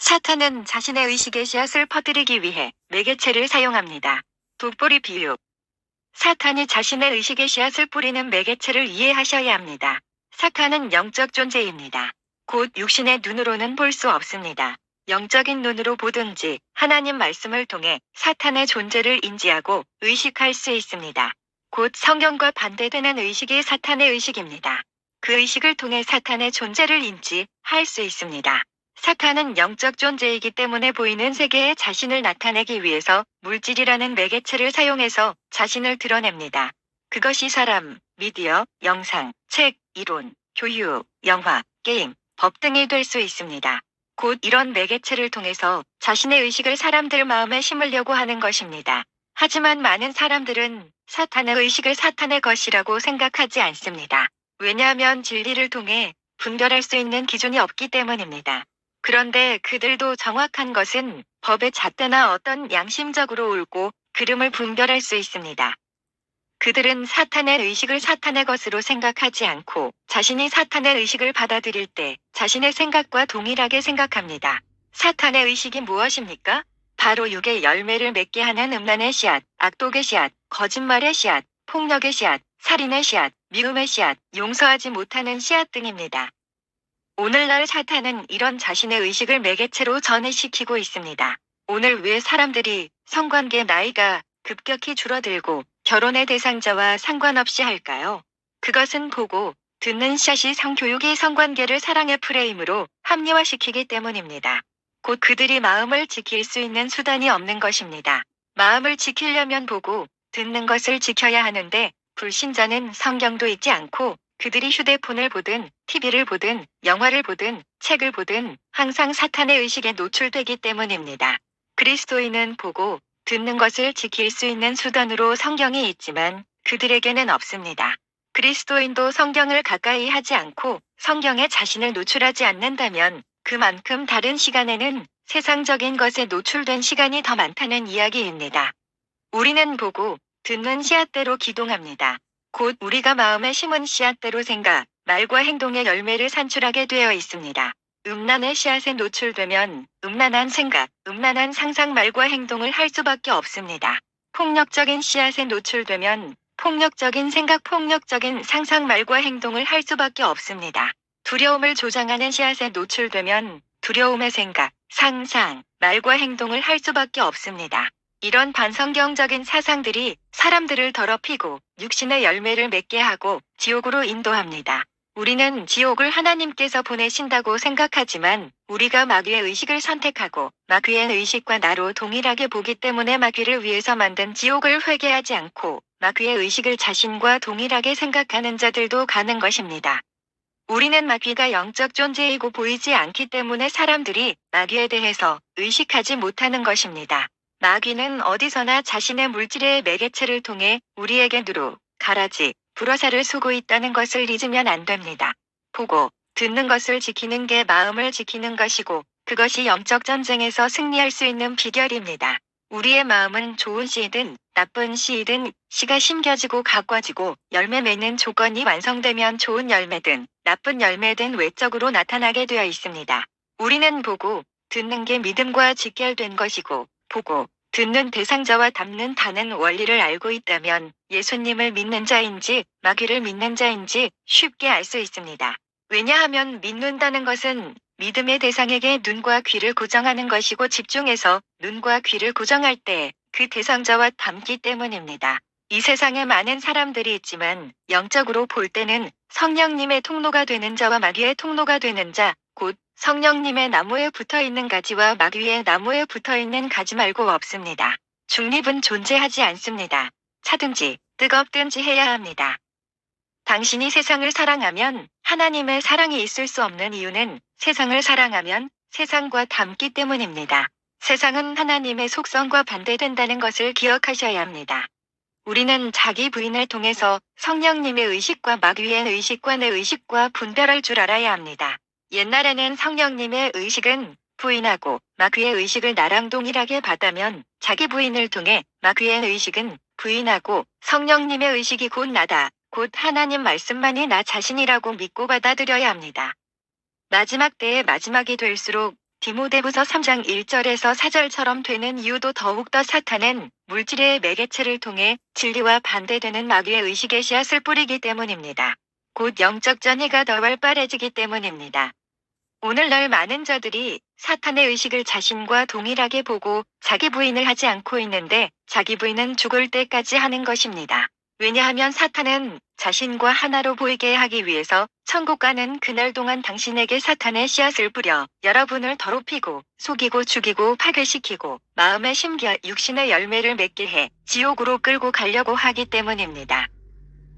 사탄은 자신의 의식의 씨앗을 퍼뜨리기 위해 매개체를 사용합니다. 돋보리 비유. 사탄이 자신의 의식의 씨앗을 뿌리는 매개체를 이해하셔야 합니다. 사탄은 영적 존재입니다. 곧 육신의 눈으로는 볼 수 없습니다. 영적인 눈으로 보든지 하나님 말씀을 통해 사탄의 존재를 인지하고 의식할 수 있습니다. 곧 성경과 반대되는 의식이 사탄의 의식입니다. 그 의식을 통해 사탄의 존재를 인지할 수 있습니다. 사탄은 영적 존재이기 때문에 보이는 세계에 자신을 나타내기 위해서 물질이라는 매개체를 사용해서 자신을 드러냅니다. 그것이 사람, 미디어, 영상, 책, 이론, 교육, 영화, 게임, 법 등이 될 수 있습니다. 곧 이런 매개체를 통해서 자신의 의식을 사람들 마음에 심으려고 하는 것입니다. 하지만 많은 사람들은 사탄의 의식을 사탄의 것이라고 생각하지 않습니다. 왜냐하면 진리를 통해 분별할 수 있는 기준이 없기 때문입니다. 그런데 그들도 정확한 것은 법의 잣대나 어떤 양심적으로 옳고 그름을 분별할 수 있습니다. 그들은 사탄의 의식을 사탄의 것으로 생각하지 않고 자신이 사탄의 의식을 받아들일 때 자신의 생각과 동일하게 생각합니다. 사탄의 의식이 무엇입니까? 바로 육의 열매를 맺게 하는 음란의 씨앗, 악독의 씨앗, 거짓말의 씨앗, 폭력의 씨앗, 살인의 씨앗, 미움의 씨앗, 용서하지 못하는 씨앗 등입니다. 오늘날 사탄은 이런 자신의 의식을 매개체로 전해시키고 있습니다. 오늘 왜 사람들이 성관계 나이가 급격히 줄어들고 결혼의 대상자와 상관없이 할까요? 그것은 보고 듣는 씨앗이 성교육이 성관계를 사랑의 프레임으로 합리화시키기 때문입니다. 곧 그들이 마음을 지킬 수 있는 수단이 없는 것입니다. 마음을 지키려면 보고 듣는 것을 지켜야 하는데 불신자는 성경도 읽지 않고 그들이 휴대폰을 보든 TV를 보든 영화를 보든 책을 보든 항상 사탄의 의식에 노출되기 때문입니다. 그리스도인은 보고 듣는 것을 지킬 수 있는 수단으로 성경이 있지만 그들에게는 없습니다. 그리스도인도 성경을 가까이 하지 않고 성경에 자신을 노출하지 않는다면 그만큼 다른 시간에는 세상적인 것에 노출된 시간이 더 많다는 이야기입니다. 우리는 보고 듣는 씨앗대로 기동합니다. 곧 우리가 마음에 심은 씨앗대로 생각, 말과 행동의 열매를 산출하게 되어 있습니다. 음란의 씨앗에 노출되면 음란한 생각, 음란한 상상, 말과 행동을 할 수밖에 없습니다. 폭력적인 씨앗에 노출되면 폭력적인 생각, 폭력적인 상상, 말과 행동을 할 수밖에 없습니다. 두려움을 조장하는 씨앗에 노출되면 두려움의 생각, 상상, 말과 행동을 할 수밖에 없습니다. 이런 반성경적인 사상들이 사람들을 더럽히고 육신의 열매를 맺게 하고 지옥으로 인도합니다. 우리는 지옥을 하나님께서 보내신다고 생각하지만 우리가 마귀의 의식을 선택하고 마귀의 의식과 나로 동일하게 보기 때문에 마귀를 위해서 만든 지옥을 회개하지 않고 마귀의 의식을 자신과 동일하게 생각하는 자들도 가는 것입니다. 우리는 마귀가 영적 존재이고 보이지 않기 때문에 사람들이 마귀에 대해서 의식하지 못하는 것입니다. 마귀는 어디서나 자신의 물질의 매개체를 통해 우리에게 누루, 가라지, 불화살을 쏘고 있다는 것을 잊으면 안 됩니다. 보고, 듣는 것을 지키는 게 마음을 지키는 것이고 그것이 영적 전쟁에서 승리할 수 있는 비결입니다. 우리의 마음은 좋은 씨이든 나쁜 씨이든 씨가 심겨지고 가꿔지고 열매 맺는 조건이 완성되면 좋은 열매든 나쁜 열매든 외적으로 나타나게 되어 있습니다. 우리는 보고, 듣는 게 믿음과 직결된 것이고 보고, 듣는 대상자와 담는 다는 원리를 알고 있다면 예수님을 믿는 자인지 마귀를 믿는 자인지 쉽게 알 수 있습니다. 왜냐하면 믿는다는 것은 믿음의 대상에게 눈과 귀를 고정하는 것이고 집중해서 눈과 귀를 고정할 때 그 대상자와 닮기 때문입니다. 이 세상에 많은 사람들이 있지만 영적으로 볼 때는 성령님의 통로가 되는 자와 마귀의 통로가 되는 자, 곧 성령님의 나무에 붙어있는 가지와 마귀의 나무에 붙어있는 가지 말고 없습니다. 중립은 존재하지 않습니다. 차든지 뜨겁든지 해야 합니다. 당신이 세상을 사랑하면 하나님의 사랑이 있을 수 없는 이유는 세상을 사랑하면 세상과 닮기 때문입니다. 세상은 하나님의 속성과 반대된다는 것을 기억하셔야 합니다. 우리는 자기 부인을 통해서 성령님의 의식과 마귀의 의식과 내 의식과 분별할 줄 알아야 합니다. 옛날에는 성령님의 의식은 부인하고 마귀의 의식을 나랑 동일하게 봤다면 자기 부인을 통해 마귀의 의식은 부인하고 성령님의 의식이 곧 나다, 곧 하나님 말씀만이 나 자신이라고 믿고 받아들여야 합니다. 마지막 때의 마지막이 될수록 디모데후서 3장 1절에서 4절처럼 되는 이유도 더욱더 사탄은 물질의 매개체를 통해 진리와 반대되는 마귀의 의식의 씨앗을 뿌리기 때문입니다. 곧 영적 전이가 더 활발해지기 때문입니다. 오늘날 많은 자들이 사탄의 의식을 자신과 동일하게 보고 자기 부인을 하지 않고 있는데 자기 부인은 죽을 때까지 하는 것입니다. 왜냐하면 사탄은 자신과 하나로 보이게 하기 위해서 천국 가는 그날 동안 당신에게 사탄의 씨앗을 뿌려 여러분을 더럽히고 속이고 죽이고 파괴시키고 마음의 심기와 육신의 열매를 맺게 해 지옥으로 끌고 가려고 하기 때문입니다.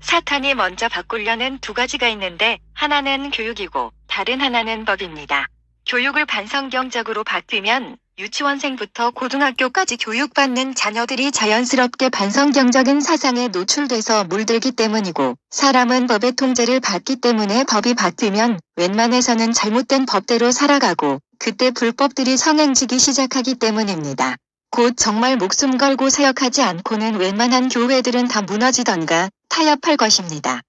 사탄이 먼저 바꾸려는 두 가지가 있는데 하나는 교육이고 다른 하나는 법입니다. 교육을 반성경적으로 바뀌면 유치원생부터 고등학교까지 교육받는 자녀들이 자연스럽게 반성경적인 사상에 노출돼서 물들기 때문이고 사람은 법의 통제를 받기 때문에 법이 바뀌면 웬만해서는 잘못된 법대로 살아가고 그때 불법들이 성행지기 시작하기 때문입니다. 곧 정말 목숨 걸고 사역하지 않고는 웬만한 교회들은 다 무너지던가 타협할 것입니다.